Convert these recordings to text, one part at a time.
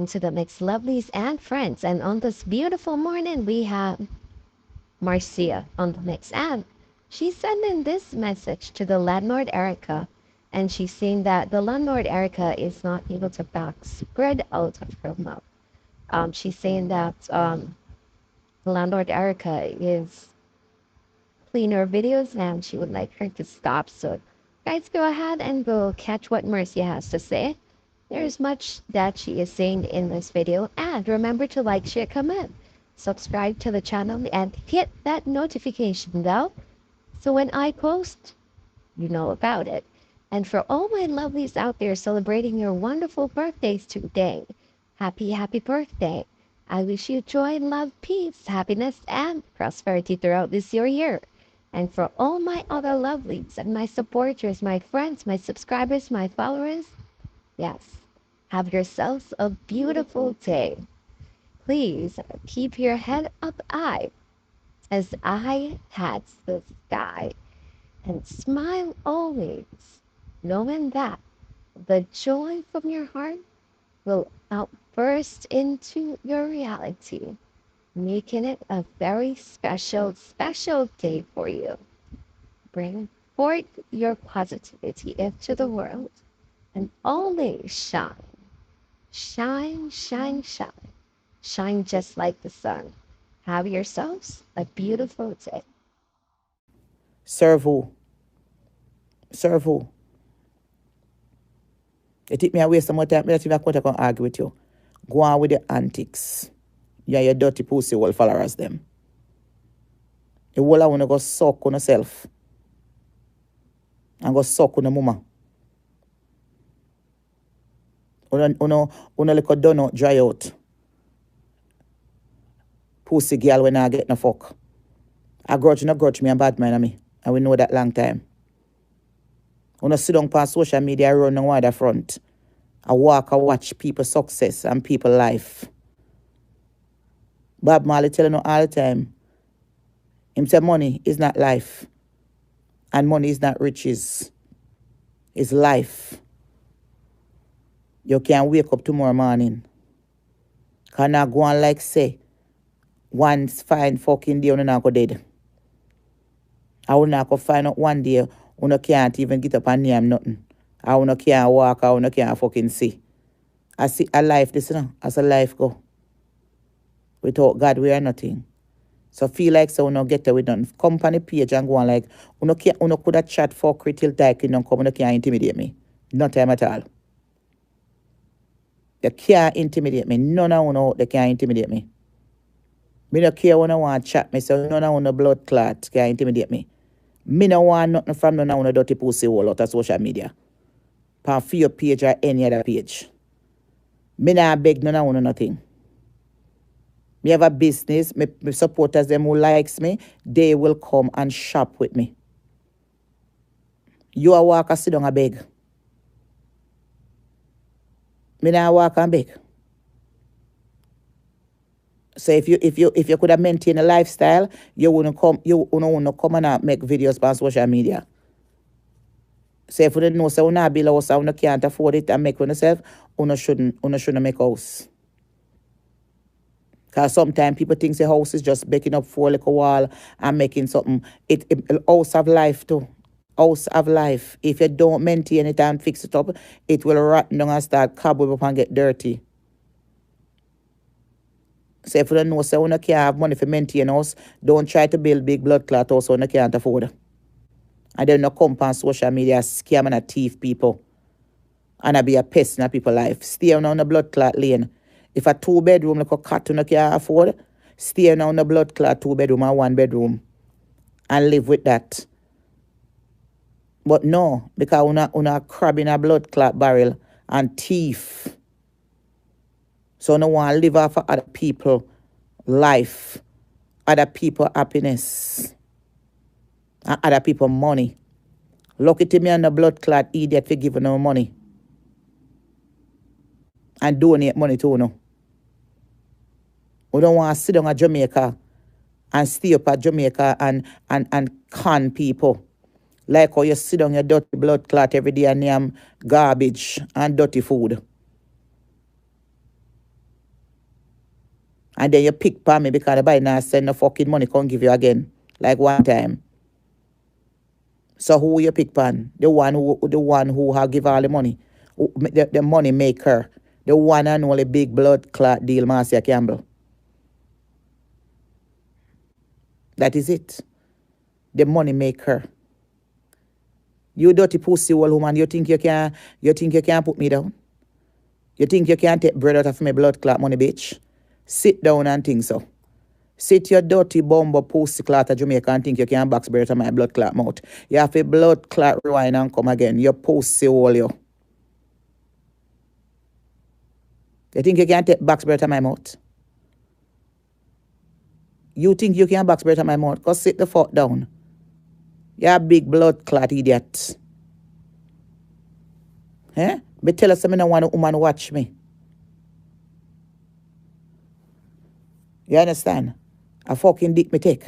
welcome to the Mixed Lovelies and Friends. And on this beautiful morning, we have Marcia on the Mix. And she's sending this message to the landlord Erica. And she's saying that the landlord Erica is not able to back spread out of her mouth. She's saying that the landlord Erica is playing her videos and she would like her to stop. So guys, go ahead and go catch what Marcia has to say. There's much that she is saying in this video, and remember to like, share, comment, subscribe to the channel, and hit that notification bell so when I post, you know about it. And for all my lovelies out there celebrating your wonderful birthdays today, happy birthday. I wish you joy, love, peace, happiness, and prosperity throughout this year. And for all my other lovelies and my supporters, my friends, my subscribers, my followers, yes, have yourselves a beautiful day. Please keep your head up high as eye hats the sky, and smile always, knowing that the joy from your heart will outburst into your reality, making it a very special day for you. Bring forth your positivity into the world and always shine. Shine, shine, shine. Shine just like the sun. Have yourselves a beautiful day. Serve who? Serve who? You take me away some more time, I don't even want to argue with you. Go on with the antics. You and your dirty pussy will followers them. You will want to go suck on yourself. And go suck on the mama. Uno little donut dry out. Pussy girl when I get no fuck. I grudge me and bad man me. And we know that long time. Uno sit down on social media run on the front. I watch people's success and people's life. Bob Marley telling you all the time. Him say money is not life. And money is not riches. It's life. You can wake up tomorrow morning. Can I go on like say, one fine fucking day you not go dead. I will not go find out one day you can't even get up and name nothing. I will not can't walk, I will not can't fucking see. I see a life, this you know, as a life go. Without God, we are nothing. So feel like so you get away with nothing. Company page and go on like, you could have chat for till dark, you come, you can't intimidate me. No time at all. They can't intimidate me. None of you they can't intimidate me. Me no care when I want to chat me, so none of you blood clot can't intimidate me. Me no want nothing from none of you dirty pussy all out of social media. For your page or any other page. Me not beg none of you nothing. Me have a business, me supporters them who likes me, they will come and shop with me. You a walk and sit down and beg. Me not walk and beg. So if you could have maintained a lifestyle, you wouldn't come and make videos on social media. So if you didn't know so you not build a house and you can't afford it and make for yourself, you shouldn't make a house. Because sometimes people think the house is just breaking up 4 little wall and making something. It house of life too. House of life. If you don't maintain it and fix it up, it will rot down and start cobweb up and get dirty. So if you don't know, so you can't have money for maintain house, don't try to build big blood clot house so you can't afford. And then you come on social media scam and thief people. And I be a pest in people's life. Stay on the blood clot lane. If a 2-bedroom like a cat you can't afford, stay on the blood clot 2-bedroom or 1-bedroom. And live with that. But no, because una crab in a blood clot barrel and thief. So no one live off of other people life, other people happiness, and other people money. Lucky to me and the blood clot idiot for giving them money. And donate money to you. We don't want to sit down at Jamaica and stay up at Jamaica and con people. Like how you sit down your dirty blood clot every day and name garbage and dirty food. And then you pick pa me because the buy now send the fucking money can't give you again. Like one time. So who you pick pan? The one who have give all the money. The money maker. The one and only big blood clot deal, Marcia Campbell. That is it. The money maker. You dirty pussy old woman, you think you can put me down? You think you can take bread out of my blood clot money, bitch? Sit down and think so. Sit your dirty bumbo pussy clot of Jamaica and think you can box bread out of my blood clot mouth. You have a blood clot rewind and come again. You pussy hole you. You think you can take box bread out of my mouth? You think you can box bread out of my mouth? Go sit the fuck down. You're a big blood clot idiot. Eh? But tell us I don't want a woman watch me. You understand? A fucking dick me take.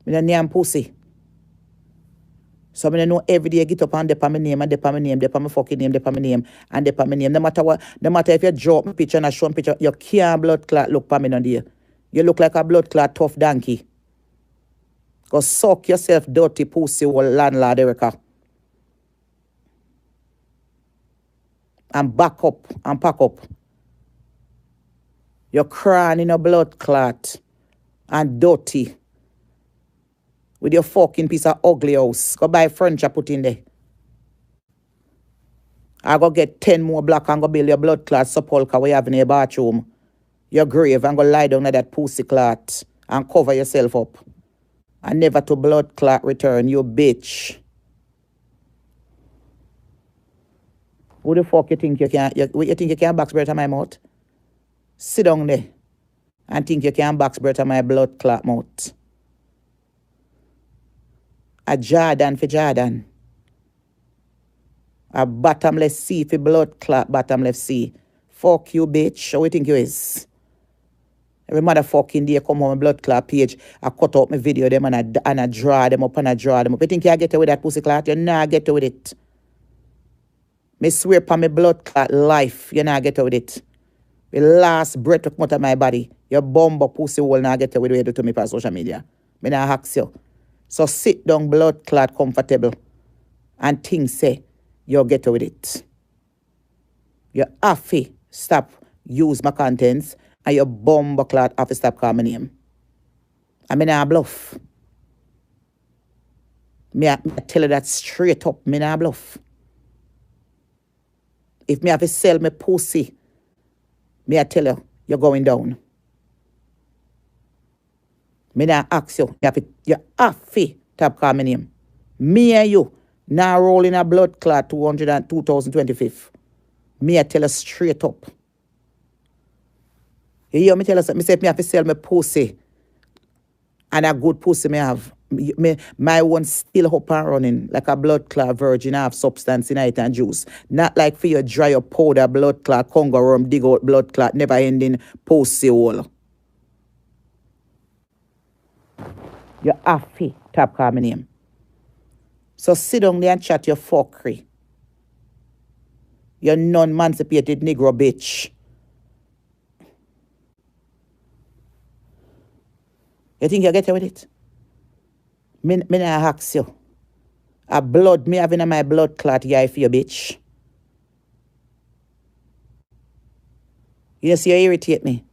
Me don't name pussy. So I know every day I get up and dep on my name and dep on my name, dep on my fucking name, dep on my name, and dep on my name. No matter what, no matter if you drop my picture and I show my picture, you can't blood clot look for me on there. You look like a blood clot tough donkey. Go suck yourself dirty pussy old landlord Erica. And back up and pack up. You're crying in a blood clot and dirty. With your fucking piece of ugly house. Go buy furniture put in there. I go get 10 more block and go build your blood clot sepulchre we have in your bathroom. Your grave and go lie down in that pussy clot and cover yourself up. And never to blood clot return, you bitch. Who the fuck you think you can box bread out of my mouth? Sit down there and think you can box bread out of my blood clot mouth. A Jordan for Jordan. A bottomless sea for blood clot bottomless sea. Fuck you, bitch. How you think you is? Every motherfucking day come on my blood clot page, I cut out my video them and I draw them up and I draw them up. You think you get away with that pussy clot? You not get away with it. Me swear upon my blood clot life, you not get away with it. The last breath to come out of my body, your bumbo pussy will not get away with it to me on social media. Me not ask you. So sit down blood clot comfortable and think say you'll get away with it. You have to stop use my contents and your bumbo clot have to stop calling my name. I mean I bluff. Me I tell you that straight up, me not bluff. If me have to sell my pussy, me I tell you, you're going down. Me not ask you, you have to stop calling my name. Me and you now rolling a blood clot 2025. Me I tell you straight up. You hear me tell us, me say me have to sell my pussy. And a good pussy me have. My one still up and running like a blood clot virgin. I have substance in it and juice. Not like for you dry up powder blood clot, Congo rum, dig out blood clot, never ending pussy hole. You have to tap call my name. So sit down there and chat your fuckery. You non-emancipated Negro bitch. You think you get away with it? Me not ask you. A blood me having in my blood clot eye for you, bitch. You see you irritate me.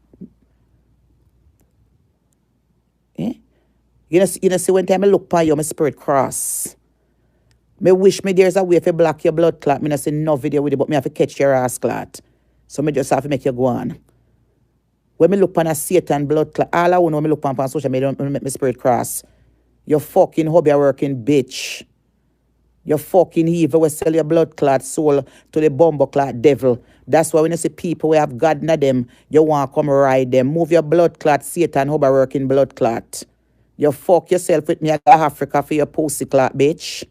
Eh? You see when time I look upon you, my spirit cross. Me wish me there's a way to block your blood clot. Me not see no video with it, but me have to catch your ass clot. So me just have to make you go on. When me look upon a Satan blood clot, all I want when me look upon social media, make my spirit cross. You fucking hobby working bitch. You fucking evil will sell your blood clot soul to the bumbo clot devil. That's why when you see people who have God in them, you want to come ride them. Move your blood clot, Satan hobby working blood clot. You fuck yourself with me at Africa for your pussy clot, bitch.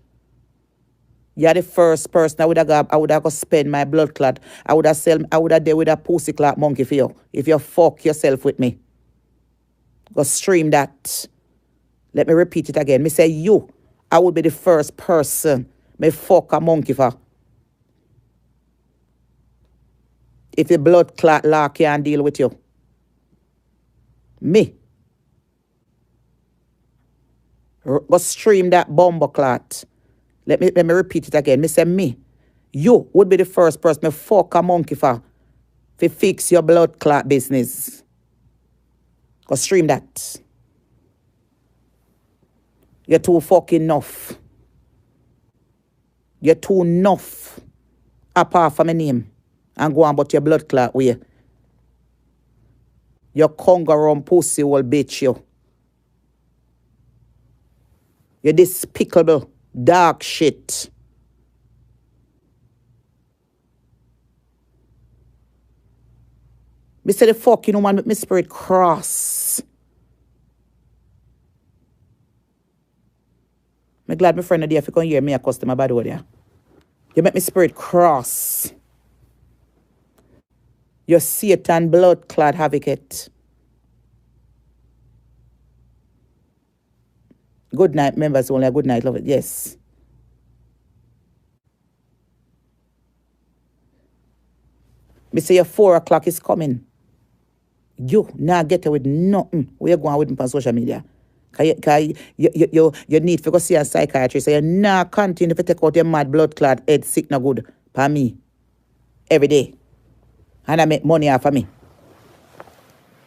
You're the first person I would have go spend my blood clot. I would have there with a pussy clot monkey for you. If you fuck yourself with me. Go stream that. Let me repeat it again. Me say you, I would be the first person me fuck a monkey for. If the blood clot law can't deal with you. Me. Go stream that bomber clot. Let me repeat it again. Me say me. You would be the first person me fuck a monkey for fix your blood clot business. Go stream that. You're too fucking enough. You're too enough. Apart from my name. And go on about your blood clot way. Your kangaroo pussy will bitch you. You're despicable, dark shit. Me say the fucking woman with my spirit cross. I'm glad my friend there if you can hear me a customer bad over there. You make my spirit cross. You're Satan blood clad advocate. Good night, members only. A good night, love it. Yes. Me say your 4 o'clock is coming. You now get with nothing. Where you going with me on social media? Because you need to go see a psychiatrist. So you now continue to take out your mad blood clot head sick no good for me. Every day. And I make money off of me.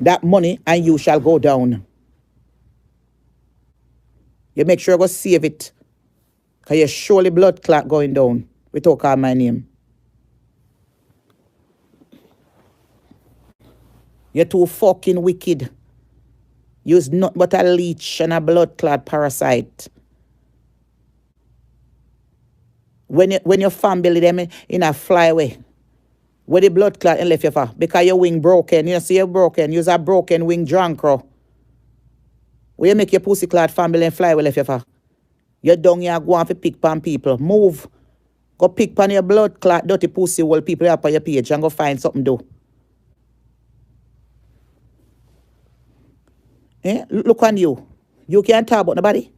That money and you shall go down. You make sure you go save it. Because you surely blood clot going down. Without calling my name. You're too fucking wicked. You's nothing but a leech and a blood clot parasite. When your family them in a flyway, where the blood clot and left you for? Because your wing broken. You see you broken. You's a broken wing drunk. Where you make your pussy clot family and flyway left you for? You down here go on to pick pan people. Move. Go pick pan your blood clot dirty pussy while people up on your page and go find something to do. Look on you. You can't talk about nobody.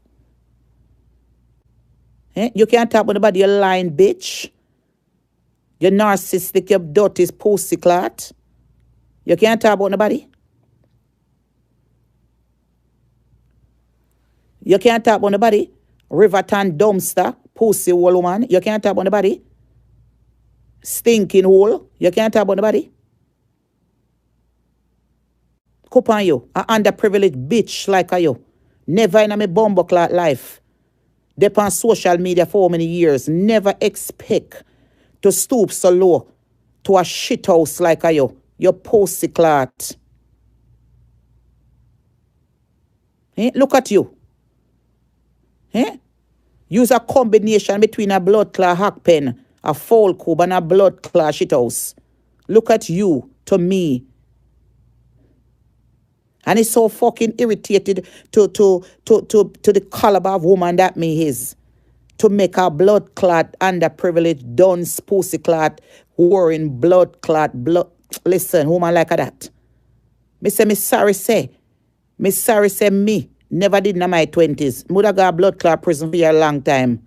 You can't talk about nobody. You're lying bitch. You're narcissistic. You're dirty pussy clot. You can't talk about nobody. You can't talk about nobody. Riverton dumpster. Pussy hole woman. You can't talk about nobody. Stinking hole. You can't talk about nobody. Cup on you, a underprivileged bitch like you. Never in my bumbo clot life. Dep on social media for how many years. Never expect to stoop so low to a shit house like you. Your pussy clot. Look at you. Use a combination between a blood clot hack pen, a foul cube, and a blood clot shit house. Look at you to me. And it's so fucking irritated to the caliber of woman that me is. To make a blood clot, underprivileged, dunce, pussy clot, wearing blood clot, Listen, woman like that. Me sorry say me never did in my 20s. Would have got blood clot prison for a long time.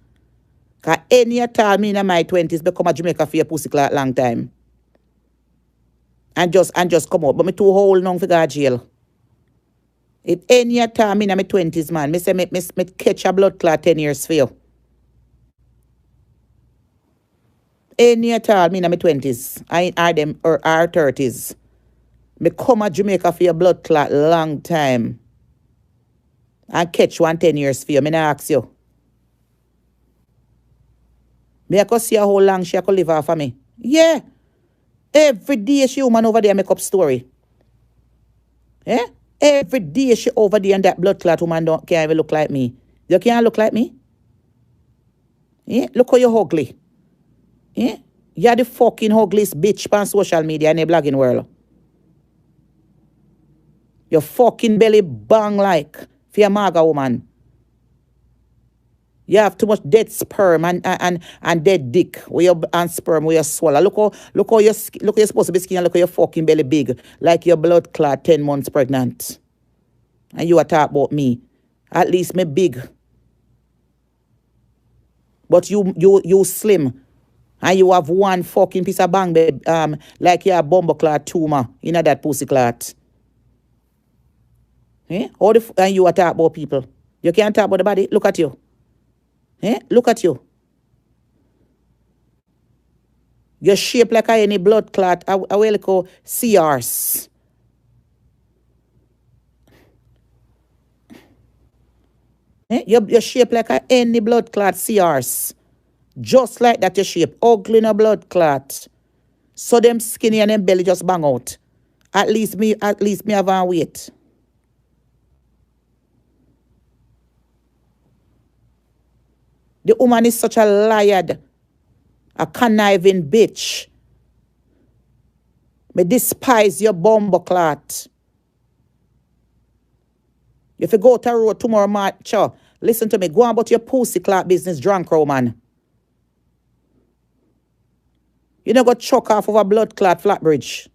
Because any time me in my 20s become a Jamaica for a pussy clot long time. And just come out. But me too old now for go jail. It any time in my 20s, man. Me say me catch a blood clot 10 years for you. Any time in my 20s. I are them or our 30s. Me come to Jamaica for your blood clot long time. And catch 10 years for you. Me not ask you. Me I could see how long she could live off of me. Yeah. Every day she woman over there make up story. Yeah? Every day she over there and that blood clot woman can't even look like me. You can't look like me? Yeah? Look how you're ugly. Yeah? You're the fucking ugliest bitch on social media in the blogging world. Your fucking belly bang like for your maga woman. You have too much dead sperm and dead dick and sperm where you swallow. Look how you're supposed to be skinny and look how your fucking belly big. Like your blood clot 10 months pregnant. And you are talking about me. At least me big. But you slim. And you have one fucking piece of bang babe, like you have bumbo clot tumor in that pussy clot. And you are talk about people. You can't talk about the body. Look at you. Look at you. You're shaped like any blood clot. I will call CRs. You're shaped like any blood clot CRs. Just like that, your shape. Ugly in a blood clot. So them skinny and them belly just bang out. At least me have a weight. The woman is such a liar, a conniving bitch. Me despise your bumbo clot. If you go to the road tomorrow, Marcia, listen to me. Go on about your pussy clot business, drunk man. You don't go choke off of a blood clot flat bridge.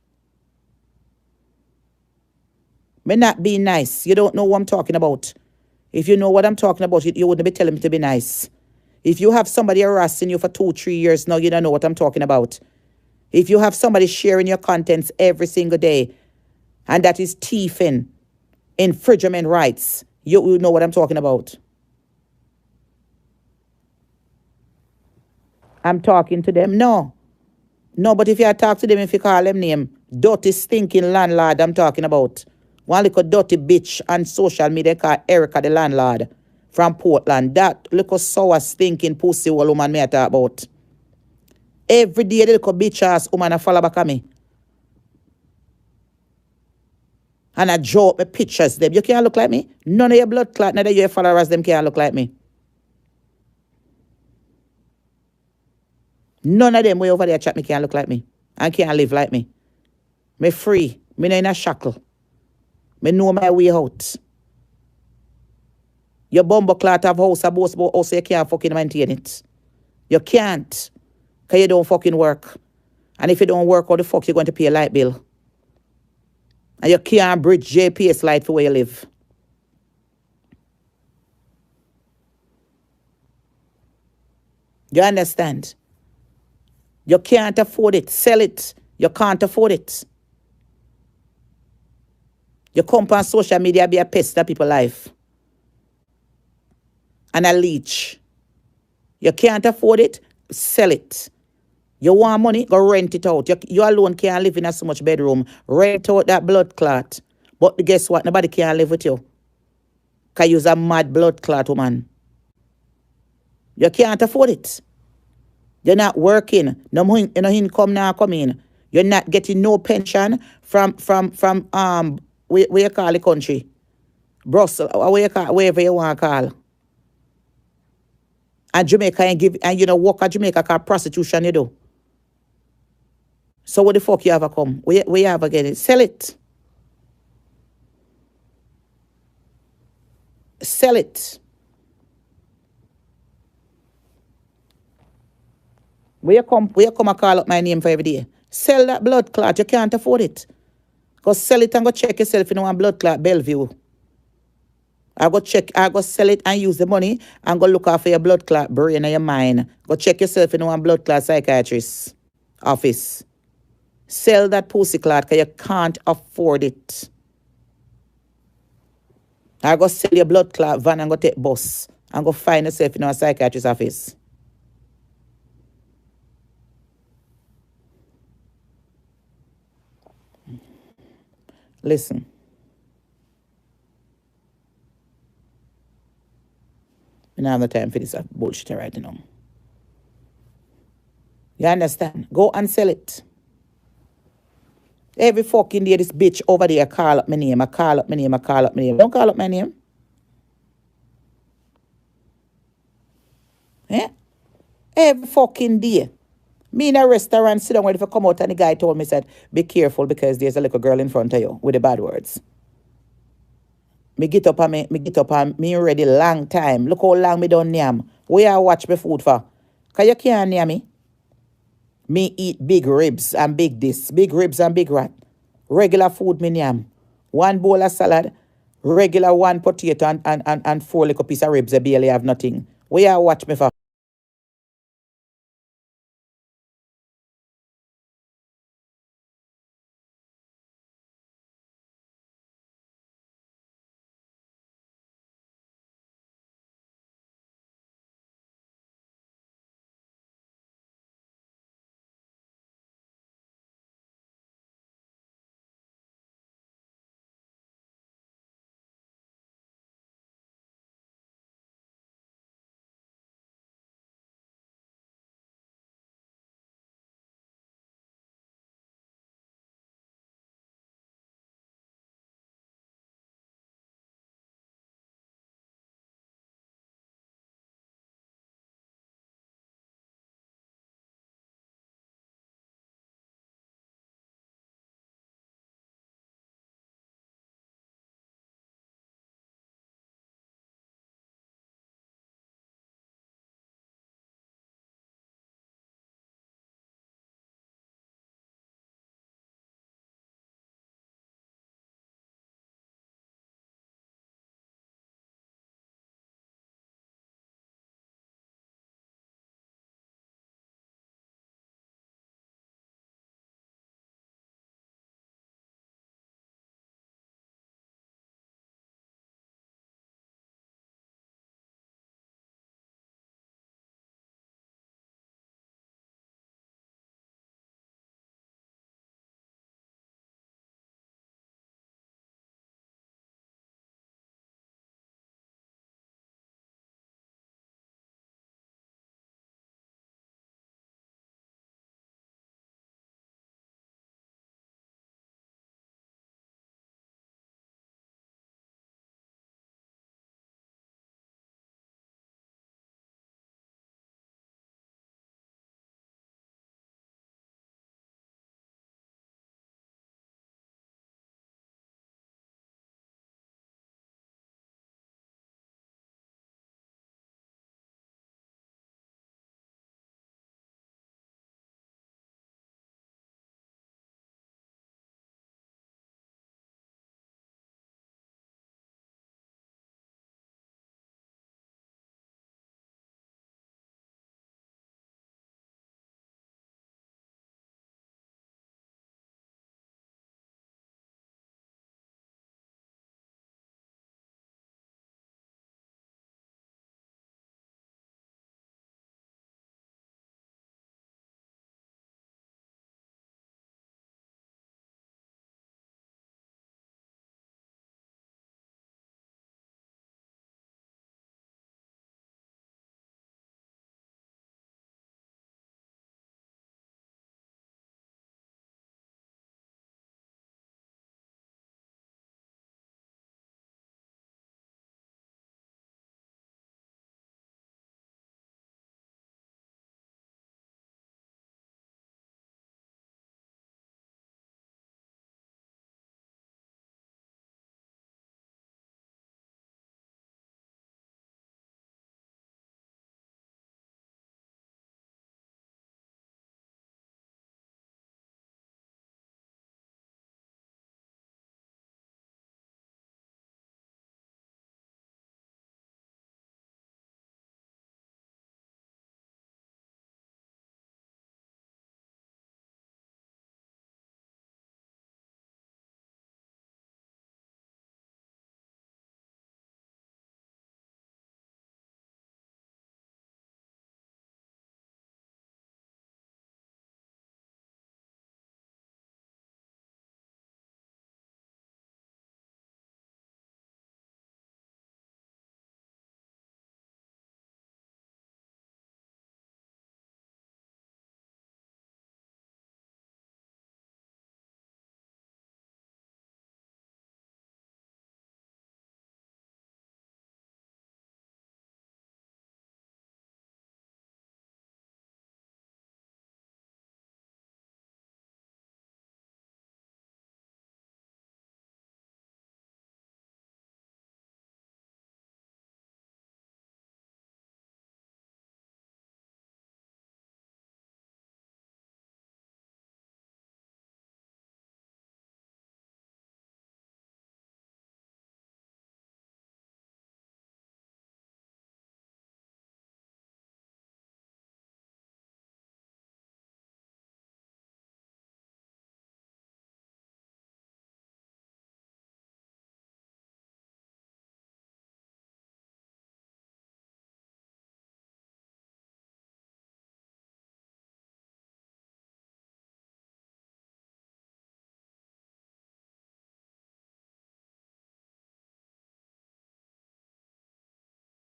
Me not be nice. You don't know what I'm talking about. If you know what I'm talking about, you wouldn't be telling me to be nice. If you have somebody harassing you for 2-3 years now, you don't know what I'm talking about. If you have somebody sharing your contents every single day, and that is thieving, infringement rights, you know what I'm talking about. I'm talking to them? No. No, but if you talk to them, if you call them name, dirty, stinking landlord I'm talking about. One little dirty bitch on social media called Erica the landlord from Portland. That little sour, stinking pussy woman me I talk about. Every day the little bitch ass woman a follow back at me. And I draw up my pictures them. You can't look like me. None of your blood clot, neither your followers them can't look like me. None of them way over there chat me can't look like me. And can't live like me. Me free. Me not in a shackle. Me know my way out. Your bumbo clot have house a boss about house, you can't fucking maintain it. You can't. Because you don't fucking work. And if you don't work, how the fuck you going to pay a light bill? And you can't bridge JPS light for where you live. You understand? You can't afford it. Sell it. You can't afford it. You come on social media, be a pest of people's life. And a leech. You can't afford it, sell it. You want money, go rent it out. You alone can't live in a so much bedroom. Rent out that blood clot. But guess what? Nobody can live with you. Because you're a mad blood clot woman. You can't afford it. You're not working. No income now come in. You're not getting no pension from where you call the country? Brussels, wherever you want to call. And Jamaica and you know work at Jamaica called prostitution you do. So what the fuck you ever come? Where you ever get it? Sell it. Sell it. Where you come and call up my name for every day? Sell that blood clot. You can't afford it. Go sell it and go check yourself in one blood clot Bellevue. I go sell it and use the money and go look after your blood clot brain and your mind. Go check yourself in one blood clot psychiatrist office. Sell that pussy clot because you can't afford it. I go sell your blood clot van and go take bus and go find yourself in a psychiatrist office. Listen. I don't have no time for this bullshit right now. You understand? Go and sell it. Every fucking day this bitch over there call up my name. I call up my name. Don't call up my name. Every fucking day. Me in a restaurant, sit down ready for come out and the guy told me, said, be careful because there's a little girl in front of you with the bad words. Me get up and me ready long time. Look how long me done yam. Where I watch my food for? Because you can't near me. Me eat big ribs and big this. Big ribs and big rat. Regular food me yam. One bowl of salad. Regular one potato and 4 little piece of ribs. I barely have nothing. Where I watch me for?